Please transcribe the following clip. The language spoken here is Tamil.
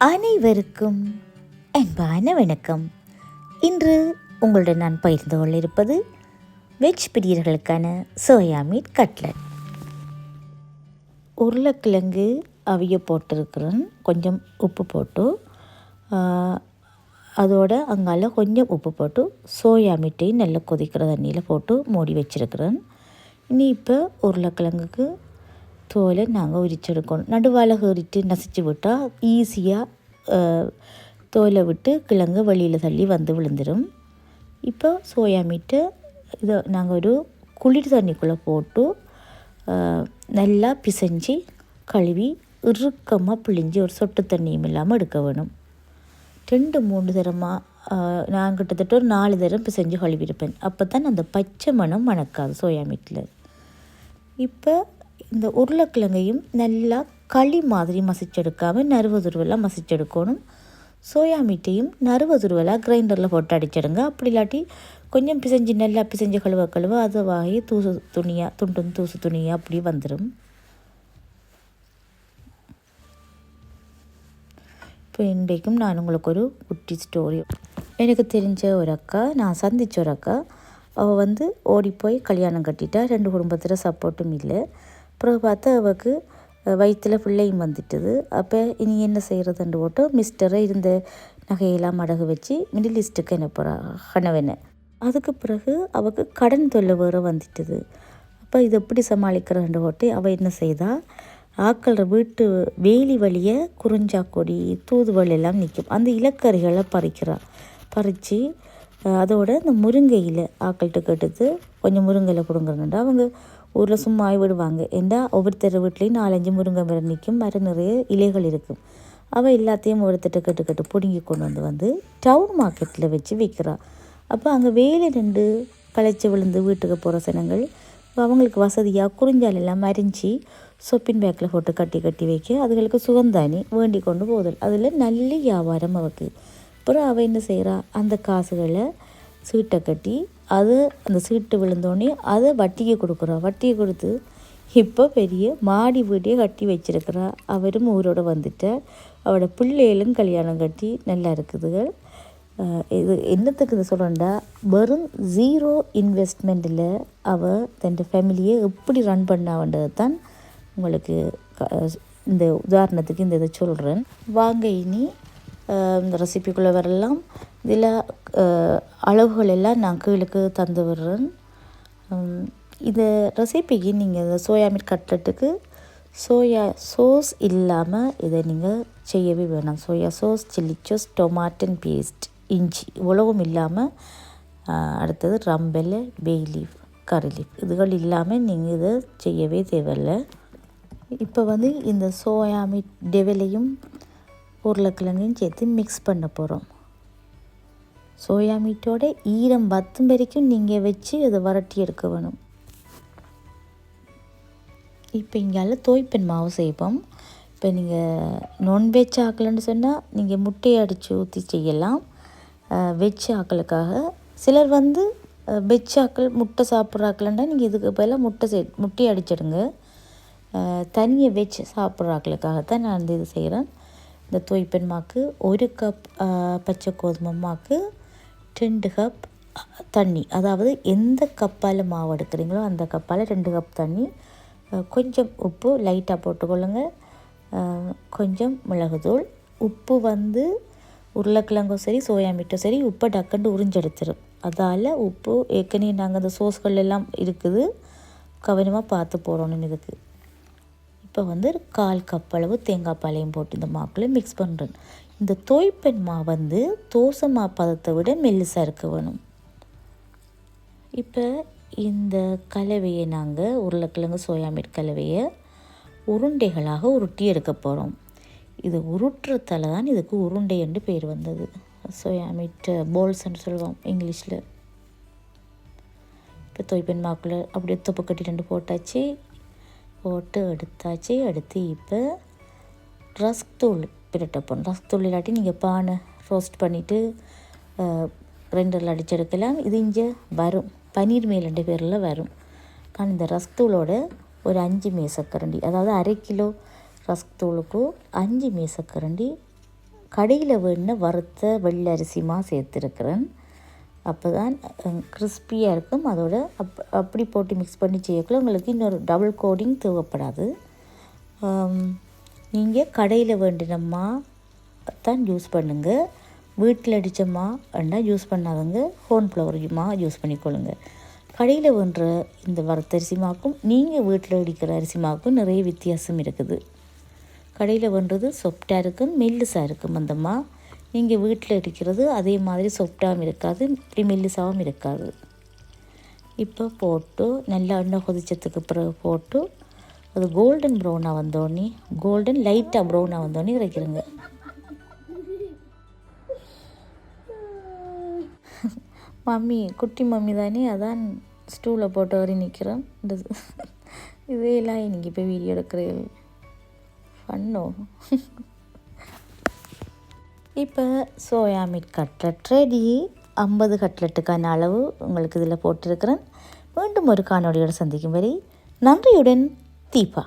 அனைவருக்கும் அன்பான வணக்கம். இன்று உங்களுடன் நான் பகிர்ந்து கொள்ள இருப்பது வெஜ் பிரியர்களுக்கான சோயா மீட் கட்லட். உருளைக்கிழங்கு அவிய போட்டிருக்கிறேன், கொஞ்சம் உப்பு போட்டு, அதோட அங்கால கொஞ்சம் உப்பு போட்டு சோயா மீட்டையும் நல்லா கொதிக்கிற தண்ணியில் போட்டு மூடி வச்சுருக்கிறேன். இனி இப்போ உருளைக்கிழங்குக்கு தோலை நாங்கள் உரிச்செடுக்கணும். நடுவால் கீறிட்டு நசிச்சு விட்டால் ஈஸியாக தோலை விட்டு கிழங்கு வெளியில் தள்ளி வந்து விழுந்துடும். இப்போ சோயா மீட்டை இதை நாங்கள் ஒரு குளிர் தண்ணிக்குள்ளே போட்டு நல்லா பிசைஞ்சு கழுவி இறுக்கமாக பிழிஞ்சு ஒரு சொட்டு தண்ணியும் இல்லாமல் எடுக்க வேணும். 2-3 தரமாக நான் கிட்டத்தட்ட ஒரு 4 தரம் பிசைஞ்சு கழுவிருப்பேன். அப்போ தான் அந்த பச்சை மணம் மணக்காது சோயா மீட்டில். இப்போ இந்த உருளைக்கிழங்கையும் நல்லா களி மாதிரி மசிச்செடுக்காமல் நறுவதுருவெல்லாம் மசிச்செடுக்கணும். சோயா மீட்டையும் நறுவதுருவெல்லாம் கிரைண்டரில் போட்டு அடிச்சிடுங்க. அப்படி இல்லாட்டி கொஞ்சம் பிசைஞ்சு நல்லா பிசைஞ்சு கழுவ அதை வாங்கி தூசு துணியாக தூசு துணியாக அப்படி வந்துடும். இப்போ இன்றைக்கும் நான் உங்களுக்கு ஒரு குட்டி ஸ்டோரி. எனக்கு தெரிஞ்ச ஒரு அக்கா, நான் சந்தித்த ஒரு அக்கா, அவள் ஓடிப்போய் கல்யாணம் கட்டிட்டா. 2 குடும்பத்தில் சப்போர்ட்டும் இல்லை. அப்புறம் பார்த்தா அவளுக்கு வயிற்றில் பிள்ளையும் வந்துட்டுது. அப்போ இனி என்ன செய்கிறதுன்னு போட்டு மிஸ்டரை இருந்த நகையெல்லாம் அடகு வச்சு மிடில் ஈஸ்ட்டுக்கு என்ன போகிறா கணவனை. அதுக்கு பிறகு அவளுக்கு கடன் தொல்லை வேறு வந்துட்டுது. அப்போ இதை எப்படி சமாளிக்கிறேன்னு போட்டு அவள் என்ன செய்தா, ஆக்கள வீட்டு வேலி வழியை குறிஞ்சாக்கொடி தூதுவளி எல்லாம் நிற்கும், அந்த இலக்கறிகளை பறித்து அதோட இந்த முருங்கையில் ஆக்கள்கிட்ட கேட்டது கொஞ்சம் முருங்கையில் கொடுங்கணுண்டா அவங்க ஊரில் சும்மா விடுவாங்க. ஏண்டா ஒவ்வொருத்தர் வீட்லேயும் 4-5 முருங்கை மரம் நிற்கும், மரம் நிறைய இலைகள் இருக்கும். அவள் எல்லாத்தையும் ஒருத்தட்ட கேட்டு பிடுங்கி கொண்டு வந்து டவுன் மார்க்கெட்டில் வச்சு விற்கிறாள். அப்போ அங்கே வேலை நின்று களைச்சி விழுந்து வீட்டுக்கு போகிற சனங்கள் அவங்களுக்கு வசதியாக குறிஞ்சாலெல்லாம் மறிஞ்சி சொப்பின் பேக்கில் போட்டு கட்டி வைக்க அதுகளுக்கு சுகந்தானி வேண்டி கொண்டு போதல். அதில் நல்ல வியாபாரம் அவளுக்கு. அப்புறம் அவள் என்ன செய்கிறா, அந்த காசுகளை சீட்டை கட்டி அந்த சீட்டு விழுந்தோடனே அதை வட்டியை கொடுக்குறா. வட்டியை கொடுத்து இப்போ பெரிய மாடி வீட்டையே கட்டி வச்சிருக்கிறா. அவரும் ஊரோடு வந்துட்டு அவளோட பிள்ளைகளும் கல்யாணம் கட்டி நல்லா இருக்குதுகள். இது என்னத்துக்கு இது சொல்கிறேன்டா, வெறும் 0 இன்வெஸ்ட்மெண்ட்டில் அவள் தன் ஃபேமிலியை எப்படி ரன் பண்ணாவன்றது தான் உங்களுக்கு இந்த உதாரணத்துக்கு இந்த இதை சொல்கிறேன். வாங்க இனி இந்த ரெசிபிக்குள்ளே வரலாம். இதில் அளவுகள் எல்லாம் நான் கீழுக்கு தந்து விடுறேன். இந்த ரெசிபிக்கு நீங்கள் இந்த சோயா மீட் கட்லெட்டுக்கு சோயா சோஸ் இல்லாமல் இதை நீங்கள் செய்யவே வேணாம். Soya sauce, chilli sauce, tomato paste, இஞ்சி இவ்வளவும் இல்லாமல், அடுத்தது ரம்பல், பே லீஃப், கறி லீஃப் இதுகள் இல்லாமல் நீங்கள் இதை செய்யவே தேவையில்லை. இப்போ இந்த சோயா மீட் டெவலையும் உருளைக்கிழங்கையும் சேர்த்து மிக்ஸ் பண்ண போகிறோம். சோயா மீட்டோட ஈரம் வத்தும் வரைக்கும் நீங்கள் வச்சு அதை வரட்டி எடுக்க வேணும். இப்போ இங்கால தோய்ப்பெண் மாவு செய்வோம். இப்போ நீங்கள் நான்வெஜ் ஆக்கலன்னு சொன்னால் நீங்கள் முட்டையை அடித்து ஊற்றி செய்யலாம். வெஜ் ஆக்களுக்காக சிலர் வெஜ் ஆக்கள் முட்டை சாப்பிட்றாக்கலன்னா நீங்கள் இதுக்கு பதிலாக முட்டையை அடிச்சிடுங்க. தனியாக வெஜ் சாப்பிட்றாக்களுக்காகத்தான் நான் இது செய்கிறேன். இந்த தோய்ப்பெண் மாவுக்கு 1 கப் பச்சை கோதுமை மாவுக்கு 2 கப் தண்ணி, அதாவது எந்த கப்பால் மாவு எடுக்கிறீங்களோ அந்த கப்பால் 2 கப் தண்ணி, கொஞ்சம் உப்பு லைட்டாக போட்டுக்கொள்ளுங்க, கொஞ்சம் மிளகுத்தூள். உப்பு உருளைக்கிழங்கும் சரி சோயா மீட்டும் சரி உப்பை டக்குண்டு உறிஞ்செடுத்துடும். அதால் உப்பு ஏற்கனவே நாங்கள் அந்த சோஸ்கள் எல்லாம் இருக்குது, கவனமாக பார்த்து போடணும். இதுக்கு இப்போ 1/4 கப் அளவு தேங்காய் பாலையும் போட்டு இந்த மாவுக்குள்ளே மிக்ஸ் பண்ணுறேன். இந்த தோய்ப்பெண் மாவு தோசை மாவு பதத்தை விட மெல்லிசாக இருக்க வேணும். இப்போ இந்த கலவையை நாங்கள் உருளைக்கிழங்கு சோயா மீட் கலவையை உருண்டைகளாக உருட்டி எடுக்க போகிறோம். இது உருட்டுறதால தான் இதுக்கு உருண்டை என்று பேர் வந்தது. சோயா மீட் போல்ஸ்ன்னு சொல்லுவோம் இங்கிலீஷில். இப்போ தோய்ப்பெண் மாவுக்குள்ளே அப்படியே தொப்பு கட்டி 2 போட்டு எடுத்து இப்போ ரஸ்க் தூள் பிரட்ட போகணும். ரஸ்க் தூள் இல்லாட்டி நீங்கள் பானை ரோஸ்ட் பண்ணிவிட்டு கிரைண்டரில் அடிச்செடுக்கலாம். இது இங்கே வரும், பன்னீர் மேல் பேரில் வரும். ஆனால் இந்த ரஸ்க் தூளோட ஒரு 5 மேசக்கரண்டி, அதாவது 1/2 கிலோ ரஸ்க் தூளுக்கு 5 மேசக்கரண்டி கடையில் வேணுன வறுத்த வெள்ளை அரிசிமா சேர்த்துருக்குறேன். அப்போ தான் கிறிஸ்பியாக இருக்கும். அதோட அப்படி போட்டு மிக்ஸ் பண்ணி செய்யக்குள்ள உங்களுக்கு இன்னொரு டபுள் கோட்டிங் தேவைப்படாது. நீங்கள் கடையில் வேண்டினம்மா தான் யூஸ் பண்ணுங்கள். வீட்டில் அடித்தம்மா வேண்டாம் யூஸ் பண்ணாதங்க. கார்ன்ஃப்ளவருமா யூஸ் பண்ணிக்கொள்ளுங்க. கடையில் வேண்டுற இந்த வறுத்த அரிசிமாக்கும் நீங்கள் வீட்டில் அடிக்கிற அரிசிமாக்கும் நிறைய வித்தியாசம் இருக்குது. கடையில் வேண்டுறது சொப்டாக இருக்கும், மெல்லுசாக இருக்கும். அந்தம்மா நீங்கள் வீட்டில் அடிக்கிறது அதே மாதிரி சொப்டாகவும் இருக்காது, இப்படி மெல்லுசாகவும் இருக்காது. இப்போ போட்டு நல்லா எண்ணெய் கொதிச்சதுக்கு பிறகு போட்டு அது கோல்டன் ப்ரௌனாக வந்தோடனே, கோல்டன் லைட்டாக ப்ரௌனாக வந்தோடனே இறக்கிடுங்க. மம்மி குட்டி மம்மி தானே, அதான் ஸ்டூவில் போட்டு வரி நிற்கிறேன். இதெல்லாம் இன்றைக்கி இப்போ வீடியோ எடுக்கிறேன் பண்ணோ. இப்போ சோயா மீட் கட்லெட் ரெடி. 50 கட்லெட்டுக்கான அளவு உங்களுக்கு இதில் போட்டிருக்கிறேன். மீண்டும் ஒரு காணொளியோடு சந்திக்கும் வரை நன்றியுடன் தீபா.